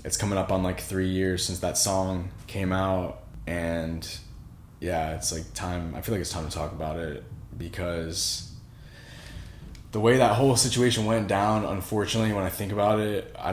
It's coming up on like 3 years since that song came out, and yeah, it's like time. I feel like it's time to talk about it, because the way that whole situation went down, unfortunately, when I think about it, I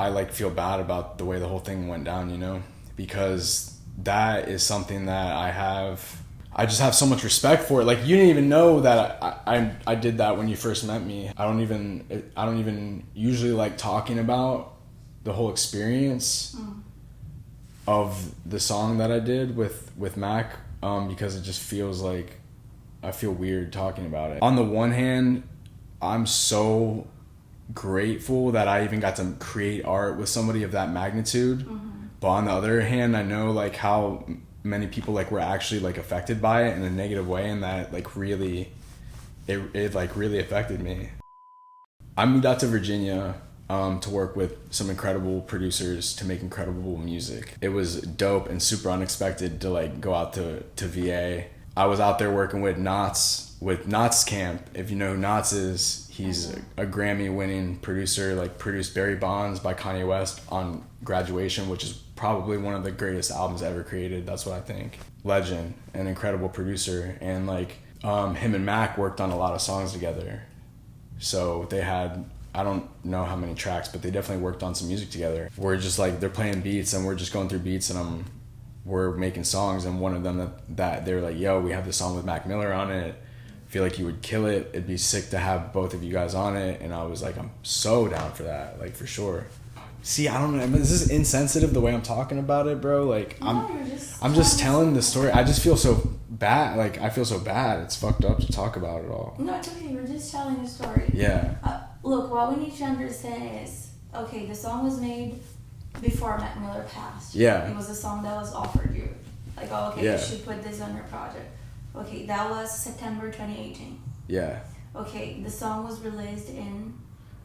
like feel bad about the way the whole thing went down, you know, because that is something that I just have so much respect for it. Like, you didn't even know that I did that when you first met me. I don't even usually like talking about the whole experience of the song that I did with Mac, because it just feels like I feel weird talking about it. On the one hand, I'm so grateful that I even got to create art with somebody of that magnitude. But on the other hand, I know like how many people like were actually like affected by it in a negative way, and that like really it like really affected me. I moved out to Virginia to work with some incredible producers to make incredible music. It was dope and super unexpected to like go out to VA. I was out there working with Knott's Camp. If you know who Knott's is, he's a Grammy-winning producer, like produced Barry Bonds by Kanye West on Graduation, which is probably one of the greatest albums ever created. That's what I think. Legend, an incredible producer. And like him and Mac worked on a lot of songs together. So they had, I don't know how many tracks, but they definitely worked on some music together. We're just like, they're playing beats and we're just going through beats, and we're making songs, and one of them that they were like, yo, we have this song with Mac Miller on it. I feel like you would kill it. It'd be sick to have both of you guys on it. And I was like, I'm so down for that, like for sure. See, I don't know. This is insensitive the way I'm talking about it, bro. Like I'm just telling the story. I just feel so bad. Like I feel so bad. It's fucked up to talk about it all. No, it's okay. We're just telling the story. Yeah. Look, what we need to understand is, okay, the song was made before Mac Miller passed. Yeah. It was a song that was offered you. Like, oh, okay, Yeah. you should put this on your project. Okay, that was September 2018. Yeah. Okay, the song was released in?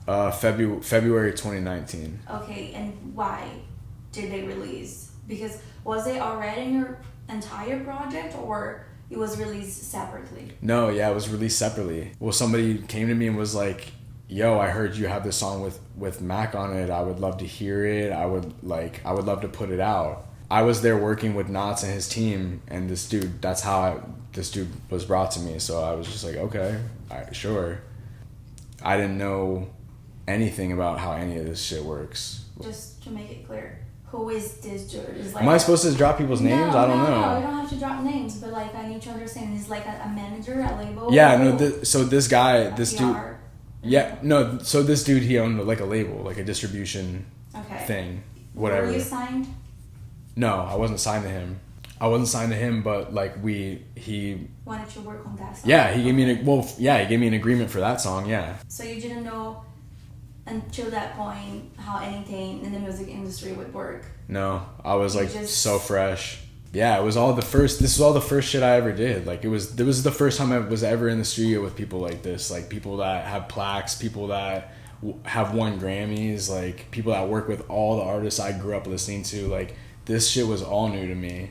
February 2019. Okay, and why did they release? Because was it already in your entire project, or it was released separately? No, yeah, it was released separately. Well, somebody came to me and was like, yo, I heard you have this song with Mac on it. I would love to hear it. I would love to put it out. I was there working with Knott's and his team, and this dude, this dude was brought to me. So I was just like, okay, sure. I didn't know anything about how any of this shit works. Just to make it clear, who is this dude? Is like, am I supposed to drop people's names? I don't know. No, you don't have to drop names, but like I need to understand. Is like a manager, a label? Yeah, no. So this guy, this dude. PR? Yeah, no. So this dude, he owned like a label, like a distribution thing, whatever. Were you signed? No, I wasn't signed to him. But like he wanted to work on that song. Yeah, he gave me he gave me an agreement for that song. Yeah. So you didn't know until that point how anything in the music industry would work? No, I was like so fresh. Yeah, this was all the first shit I ever did. Like it was the first time I was ever in the studio with people like this, like people that have plaques, people that have won Grammys, like people that work with all the artists I grew up listening to. Like this shit was all new to me.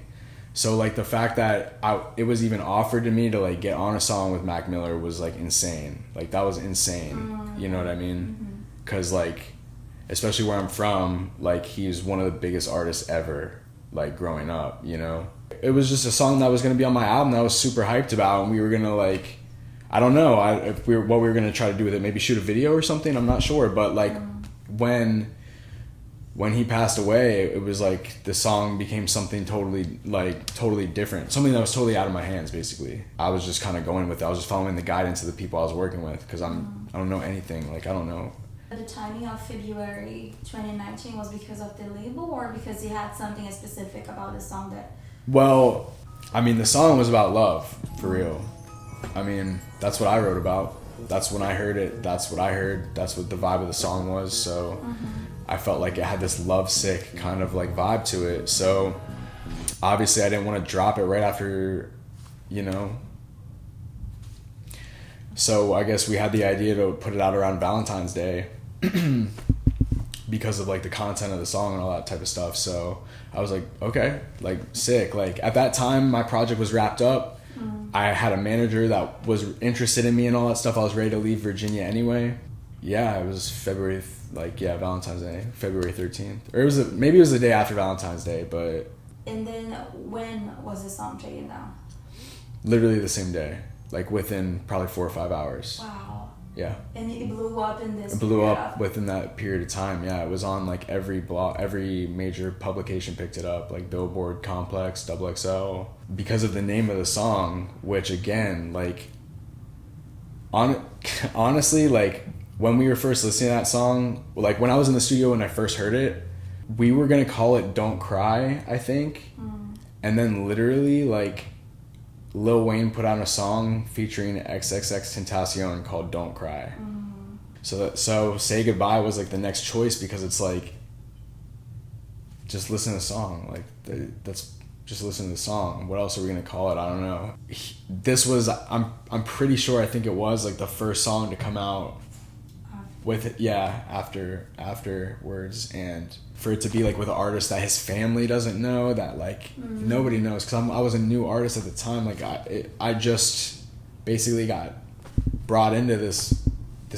So like the fact that it was even offered to me to like get on a song with Mac Miller was like insane. Like that was insane. You know what I mean? Cause like, especially where I'm from, like he's one of the biggest artists ever, like growing up, you know? It was just a song that was going to be on my album that I was super hyped about, and we were going to like, I don't know what we were going to try to do with it, maybe shoot a video or something, I'm not sure. But like when he passed away, it was like the song became something totally different, something that was totally out of my hands. Basically, I was just kind of going with it. I was just following the guidance of the people I was working with, because I don't know anything. Like I don't know. The timing of February 2019 was because of the label, or because you had something specific about the song that? Well, I mean, the song was about love, for real. I mean, that's what I wrote about. That's when I heard it. That's what I heard. That's what the vibe of the song was. So I felt like it had this lovesick kind of like vibe to it. So obviously I didn't want to drop it right after, you know. So I guess we had the idea to put it out around Valentine's Day because of like the content of the song and all that type of stuff. So I was like, okay, like sick. Like at that time my project was wrapped up. I had a manager that was interested in me and all that stuff. I was ready to leave Virginia anyway. Yeah, it was February Valentine's Day, February 13th. Or maybe it was the day after Valentine's Day, but... And then when was the song taken down? Literally the same day. Like within probably 4 or 5 hours. Wow. Yeah. And it blew up in this. It blew up within that period of time. Yeah, it was on like every major publication picked it up, like Billboard, Complex, XXL, because of the name of the song. Which again, like, honestly, like when we were first listening to that song, like when I was in the studio when I first heard it, we were gonna call it "Don't Cry," I think, and then literally like Lil Wayne put out a song featuring XXXTentacion called "Don't Cry." So "Say Goodbye" was like the next choice because it's like, just listen to the song. Like that's just listen to the song. What else are we gonna call it? I don't know. This was I'm pretty sure, I think it was like the first song to come out with it, afterwards, and for it to be like with an artist that his family doesn't know, that like nobody knows, because I was a new artist at the time. Like I just basically got brought into this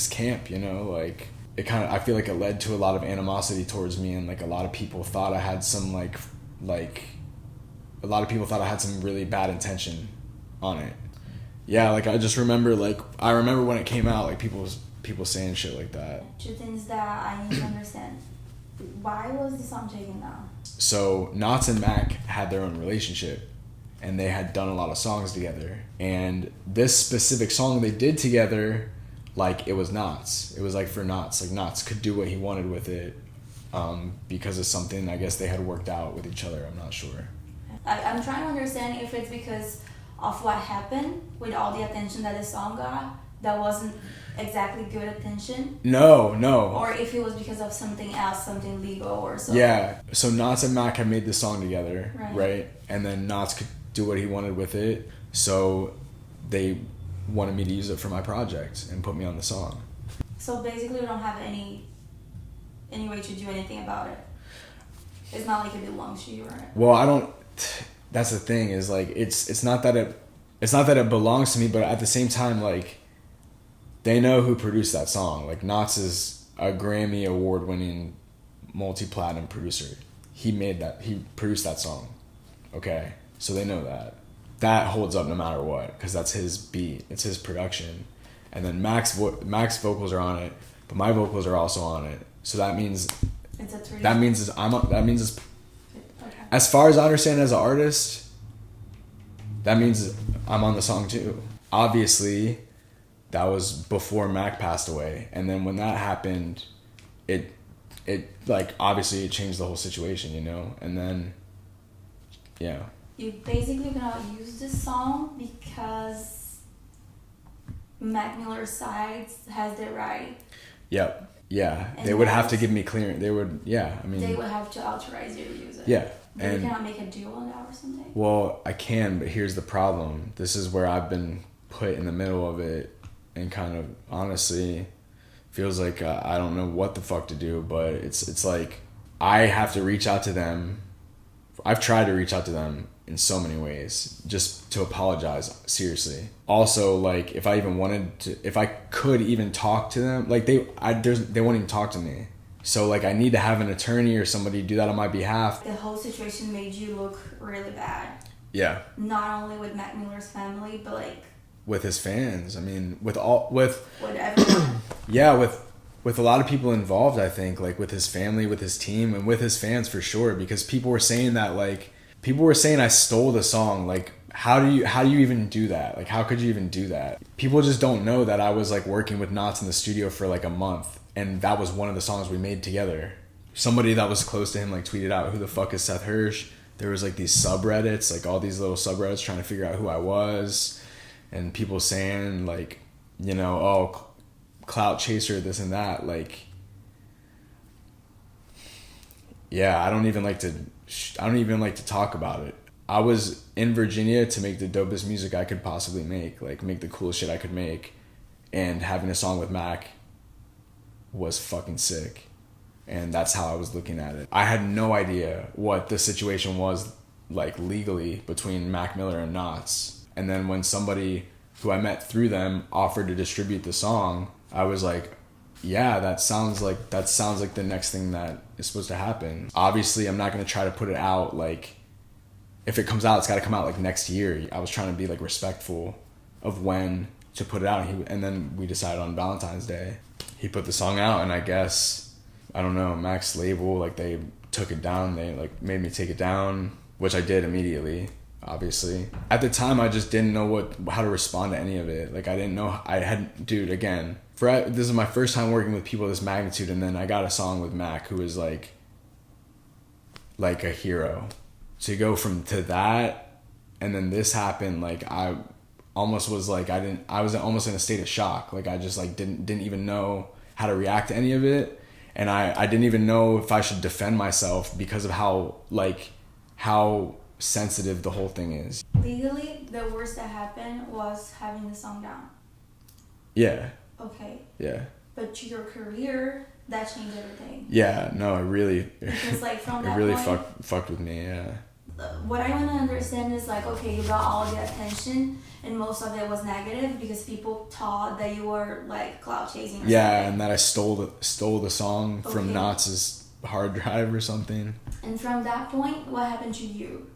camp, you know. Like it kind of, I feel like it led to a lot of animosity towards me, and like a lot of people thought I had some like a lot of people thought I had some really bad intention on it. Yeah, like I just remember, like I remember when it came out, like people saying shit like that. Two things that I need to understand. Why was the song taken down? So Knots and Mac had their own relationship, and they had done a lot of songs together. And this specific song they did together, like it was Knots. It was like for Knots. Like Knots could do what he wanted with it, because of something I guess they had worked out with each other. I'm not sure. I'm trying to understand if it's because of what happened with all the attention that the song got that wasn't exactly good attention. No. Or if it was because of something else, something legal or something. Yeah. So Knots and Mac had made this song together, right? And then Knots could do what he wanted with it, so they wanted me to use it for my project and put me on the song. So basically, we don't have any way to do anything about it. It's not like it belongs to you, right? Well, I don't. That's the thing, is like it's not that it belongs to me, but at the same time, like they know who produced that song. Like Knots is a Grammy award-winning multi-platinum producer. He produced that song. Okay, so they know that holds up no matter what, because that's his beat, it's his production, and then Mac's vocals are on it, but my vocals are also on it. So that means it's a three. That means it's as far as I understand as an artist, that means I'm on the song too. Obviously, that was before Mac passed away, and then when that happened, it like obviously it changed the whole situation, you know. And then, yeah. You basically gonna use this song because Mac Miller's side has the right. Yep. Yeah, and they would have to give me clearance. They would, yeah. I mean, they would have to authorize you to use it. Yeah. But you cannot make a deal on that or something? Well, I can, but here's the problem. This is where I've been put in the middle of it, and kind of honestly feels like I don't know what the fuck to do, but it's like I have to reach out to them. I've tried to reach out to them in so many ways just to apologize, seriously. Also, like if I could even talk to them, like they won't even talk to me. So like I need to have an attorney or somebody do that on my behalf. The whole situation made you look really bad. Yeah. Not only with Mac Miller's family, but like with his fans. I mean, with everyone. Yeah, with a lot of people involved, I think, like with his family, with his team, and with his fans for sure, because people were saying I stole the song. Like how do you even do that? Like how could you even do that? People just don't know that I was like working with Knots in the studio for like a month, and that was one of the songs we made together. Somebody that was close to him like tweeted out, "Who the fuck is Seth Hirsch?" There was like these subreddits, like all these little subreddits trying to figure out who I was, and people saying like, you know, oh, clout chaser, this and that. Like, yeah, I don't even like to talk about it. I was in Virginia to make the dopest music I could possibly make the coolest shit I could make, and having a song with Mac was fucking sick. And that's how I was looking at it. I had no idea what the situation was like legally between Mac Miller and Knots. And then when somebody who I met through them offered to distribute the song, I was like, yeah, that sounds like the next thing that is supposed to happen. Obviously, I'm not gonna try to put it out like, if it comes out, it's got to come out like next year. I was trying to be like respectful of when to put it out, and then we decided on Valentine's Day. He put the song out, and I guess, I don't know, Mac's label, like, they took it down. They like made me take it down, which I did immediately. Obviously, at the time, I just didn't know how to respond to any of it. Like, I didn't know. Dude, again, this is my first time working with people of this magnitude, and then I got a song with Mac, who is like a hero. To go to that, and then this happened, like, I almost was like, I was almost in a state of shock. Like, I just like didn't even know how to react to any of it, and I didn't even know if I should defend myself because of how sensitive the whole thing is. Legally, the worst that happened was having the song down. Yeah. Okay. Yeah. But to your career, that changed everything. Yeah, no, it really, because like from that it really point, fucked with me, yeah. What I want to understand is like, okay, you got all the attention and most of it was negative because people thought that you were like cloud chasing or something. And that I stole the song from Knott's hard drive or something. And from that point, what happened to you?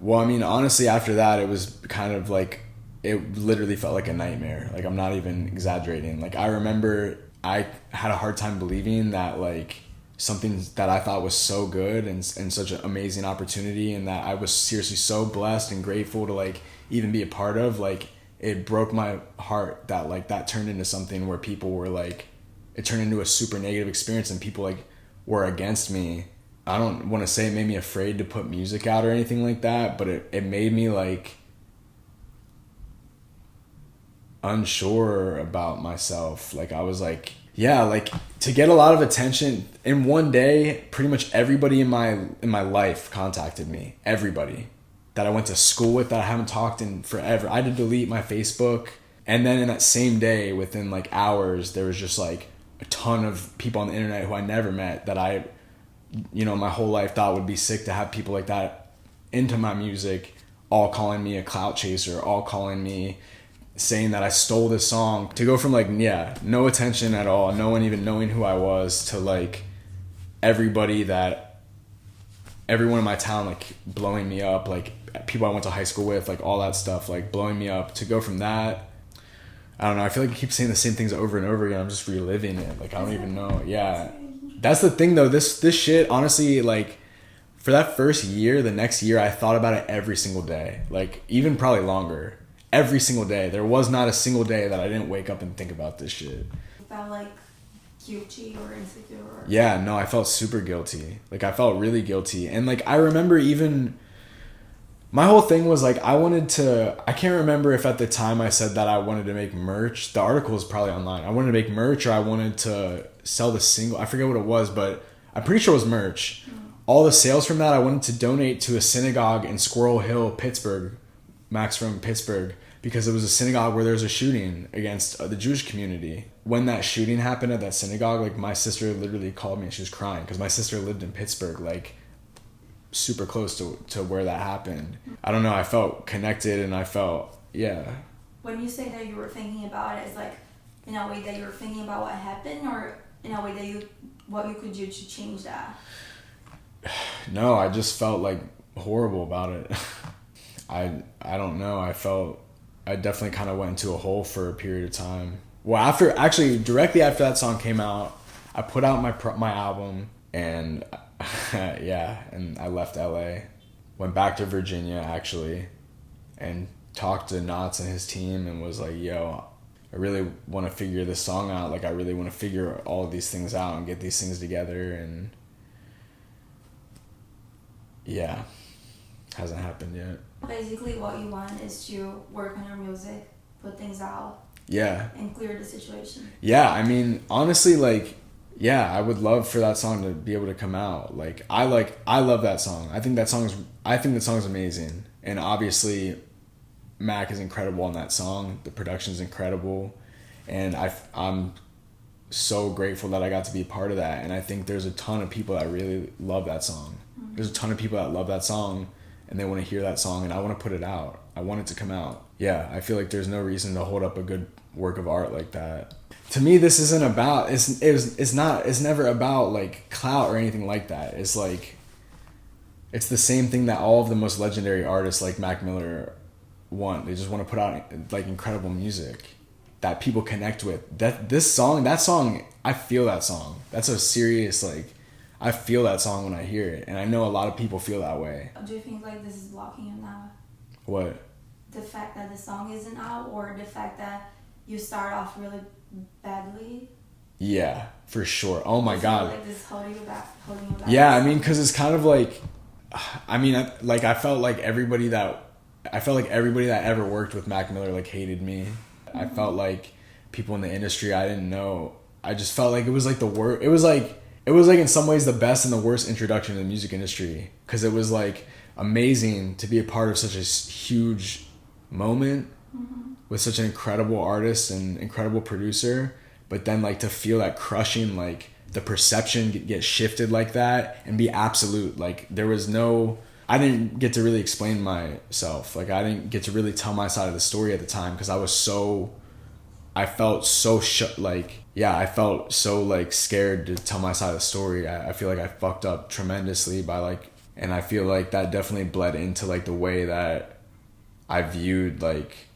Well, I mean, honestly, after that, it was kind of like, it literally felt like a nightmare. Like, I'm not even exaggerating. Like, I remember I had a hard time believing that, like, something that I thought was so good and such an amazing opportunity, and that I was seriously so blessed and grateful to, like, even be a part of, like, it broke my heart that, like, that turned into something where people were, like, it turned into a super negative experience and people, like, were against me. I don't want to say it made me afraid to put music out or anything like that, but it made me, like, unsure about myself. Like, I was like, yeah, like, to get a lot of attention in one day, pretty much everybody in my life contacted me. Everybody that I went to school with that I haven't talked in forever. I had to delete my Facebook. And then in that same day, within like hours, there was just like a ton of people on the internet who I never met that I, my whole life thought would be sick to have people like that into my music, all calling me a clout chaser, all calling me, saying that I stole this song. To go from like, no attention at all, no one even knowing who I was, to like everyone in my town like blowing me up, like people I went to high school with, like all that stuff, like blowing me up. To go from that, I don't know, I feel like I keep saying the same things over and over again. I'm just reliving it. Like, I don't even know. Yeah. That's the thing though. This shit, honestly, like, for that first year, the next year, I thought about it every single day. Like, even probably longer. Every single day. There was not a single day that I didn't wake up and think about this shit. You felt like guilty or insecure? Yeah, no, I felt super guilty. Like, I felt really guilty. And like, I remember even, my whole thing was like, I can't remember if at the time I said that I wanted to make merch. The article is probably online. I wanted to make merch, or I wanted to sell the single. I forget what it was, but I'm pretty sure it was merch. All the sales from that, I wanted to donate to a synagogue in Squirrel Hill, Pittsburgh. Max from Pittsburgh, because it was a synagogue where there was a shooting against the Jewish community. When that shooting happened at that synagogue, like, my sister literally called me and she was crying, because my sister lived in Pittsburgh, like, super close to where that happened. I don't know, I felt connected, and I felt, yeah. When you say that you were thinking about it, it's like in a way that you were thinking about what happened, or in a way that what you could do to change that? No, I just felt like horrible about it. I don't know. I definitely kind of went into a hole for a period of time. Well, directly after that song came out, I put out my album, and and I left LA, went back to Virginia actually, and talked to Knott's and his team, and was like, yo, I really want to figure this song out. Like, I really want to figure all of these things out and get these things together, and yeah, hasn't happened yet. Basically, what you want is to work on your music, put things out, and clear the situation. Yeah, I mean, honestly, like, I would love for that song to be able to come out. Like, I love that song. I think that song's amazing, and obviously, Mac is incredible on that song. The production's incredible, and I'm so grateful that I got to be a part of that. And I think there's a ton of people that really love that song. Mm-hmm. There's a ton of people that love that song, and they want to hear that song, and I want to put it out. I want it to come out. Yeah, I feel like there's no reason to hold up a good work of art like that. To me, this isn't about, it's never about like clout or anything like that. It's like, it's the same thing that all of the most legendary artists like Mac Miller want. They just want to put out like incredible music that people connect with. That song, I feel that song. That's a serious, like, I feel that song when I hear it, and I know a lot of people feel that way. Do you think like this is blocking you now? What? The fact that the song isn't out, or the fact that you start off really badly? Yeah, for sure. Oh my God. Like this holding you back. Yeah, I mean, because it's kind of like, I mean, like I felt like everybody that ever worked with Mac Miller like hated me. Mm-hmm. I felt like people in the industry I didn't know. I just felt like it was like the worst. It was like in some ways the best and the worst introduction to the music industry, because it was like amazing to be a part of such a huge moment with such an incredible artist and incredible producer, but then like to feel that crushing, like the perception get shifted like that and be absolute. Like there was no, I didn't get to really explain myself. Like I didn't get to really tell my side of the story at the time, because I felt so scared to tell my side of the story. I feel like I fucked up tremendously and I feel like that definitely bled into like the way that I viewed like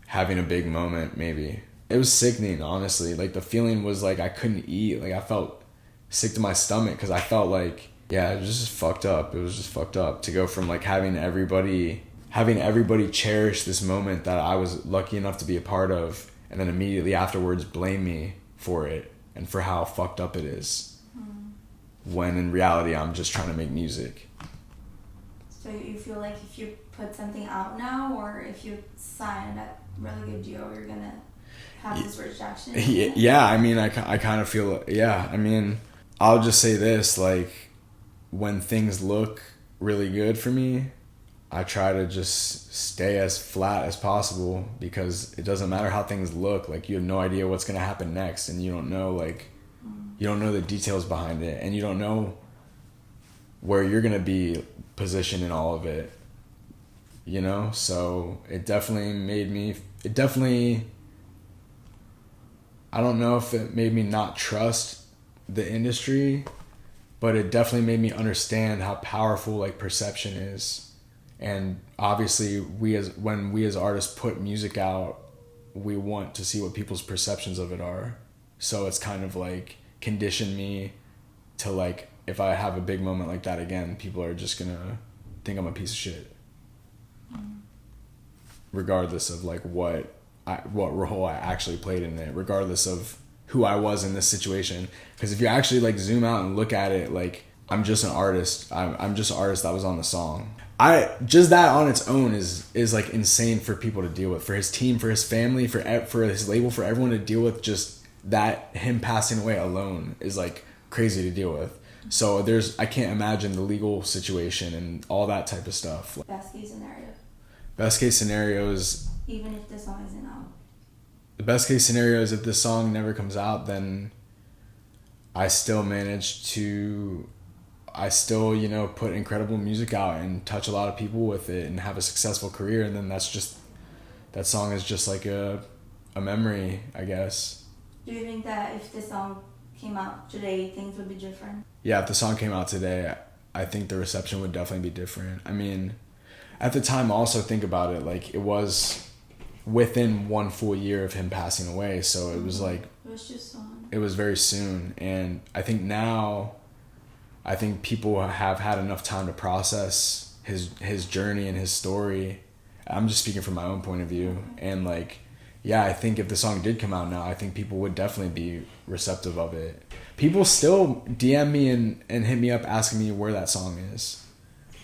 having a big moment. Maybe it was sickening, honestly. Like the feeling was like I couldn't eat. Like I felt sick to my stomach, because I felt like, yeah, it was just fucked up. It was just fucked up to go from like having everybody cherish this moment that I was lucky enough to be a part of, and then immediately afterwards blame me for it and for how fucked up it is. When in reality I'm just trying to make music. So you feel like if you put something out now, or if you sign a really good deal, you're gonna have this rejection? Yeah, I mean, I kind of feel, yeah, I mean, I'll just say this, like, when things look really good for me, I try to just stay as flat as possible, because it doesn't matter how things look. Like, you have no idea what's going to happen next, and you don't know, like, you don't know the details behind it, and you don't know where you're going to be positioned in all of it, you know? So it definitely I don't know if it made me not trust the industry, but it definitely made me understand how powerful like perception is. And obviously when we as artists put music out, we want to see what people's perceptions of it are. So it's kind of like conditioned me to like, if I have a big moment like that again, people are just gonna think I'm a piece of shit. Regardless of like what role I actually played in it, regardless of who I was in this situation. Because if you actually like zoom out and look at it, like I'm just an artist. I'm just an artist that was on the song. Just that on its own is like insane for people to deal with, for his team, for his family, for his label, for everyone to deal with. Just that, him passing away alone is like crazy to deal with. So I can't imagine the legal situation and all that type of stuff. Best case scenario. Best case scenario is, even if the song isn't out. The best case scenario is if the song never comes out, then I still manage to, you know, put incredible music out and touch a lot of people with it and have a successful career. And then that song is just like a memory, I guess. Do you think that if the song came out today, things would be different? Yeah, if the song came out today, I think the reception would definitely be different. I mean, at the time, also think about it, like it was within 1 full year of him passing away, so it was like, it was just soon. It was very soon. And I think now, people have had enough time to process his journey and his story. I'm just speaking from my own point of view. And like, yeah, I think if the song did come out now, I think people would definitely be receptive of it. People still DM me and hit me up asking me where that song is.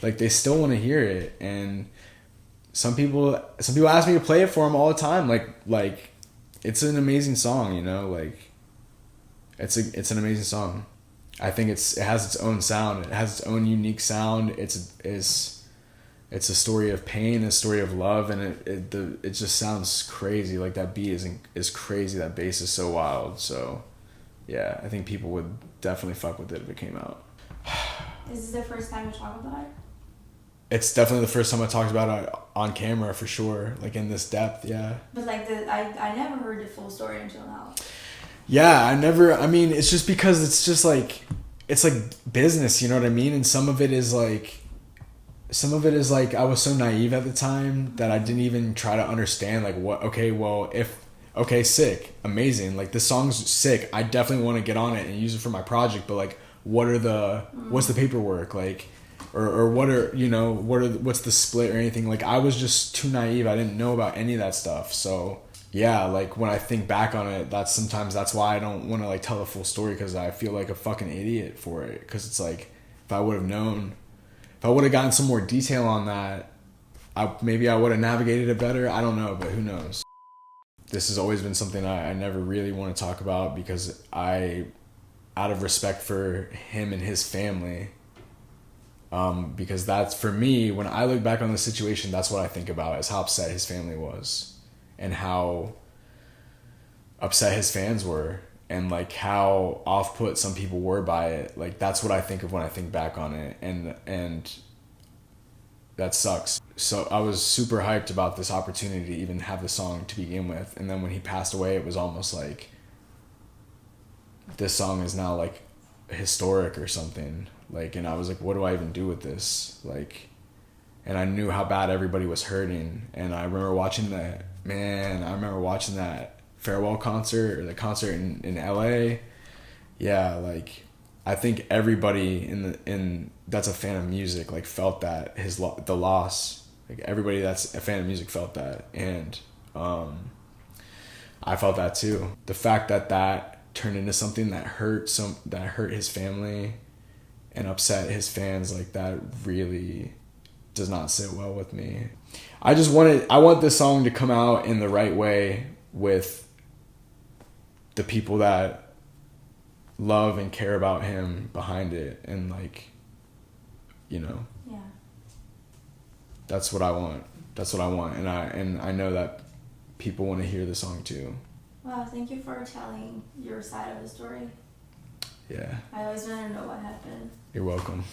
Like, they still want to hear it. And some people ask me to play it for them all the time. Like it's an amazing song, you know? Like, it's an amazing song. I think it has its own sound. It has its own unique sound. It's a story of pain, a story of love, and it just sounds crazy. Like, that beat is crazy. That bass is so wild. So, yeah, I think people would definitely fuck with it if it came out. Is this the first time you talk about it? It's definitely the first time I talked about it on camera for sure, like in this depth, yeah. But like I never heard the full story until now. Yeah, I mean, it's just because it's just like, it's like business, you know what I mean? And some of it is like I was so naive at the time that I didn't even try to understand like what, okay, sick, amazing, like this song's sick, I definitely want to get on it and use it for my project, but like what's the paperwork, like, or what's the split or anything. Like I was just too naive, I didn't know about any of that stuff. So yeah, like when I think back on it, that's why I don't want to like tell the full story, because I feel like a fucking idiot for it, because it's like if I would have known, if I would have gotten some more detail on that, maybe I would have navigated it better. I don't know, but who knows. This has always been something I never really want to talk about, because out of respect for him and his family, because that's, for me, when I look back on the situation, that's what I think about, is how upset his family was and how upset his fans were, and like how off-put some people were by it. Like that's what I think of when I think back on it, and that sucks. So I was super hyped about this opportunity to even have the song to begin with, and then when he passed away, it was almost like this song is now like historic or something, like, and I was like, what do I even do with this, like, and I knew how bad everybody was hurting. And I remember watching that farewell concert, or the concert in LA. Yeah, like I think everybody in that's a fan of music like felt that the loss. Like everybody that's a fan of music felt that, and I felt that too. The fact that turned into something that hurt his family and upset his fans, like that really does not sit well with me. I want this song to come out in the right way with the people that love and care about him behind it, and like, yeah, that's what I want, and I know that people want to hear the song too. Wow, thank you for telling your side of the story. Yeah, I always want to know what happened. You're welcome.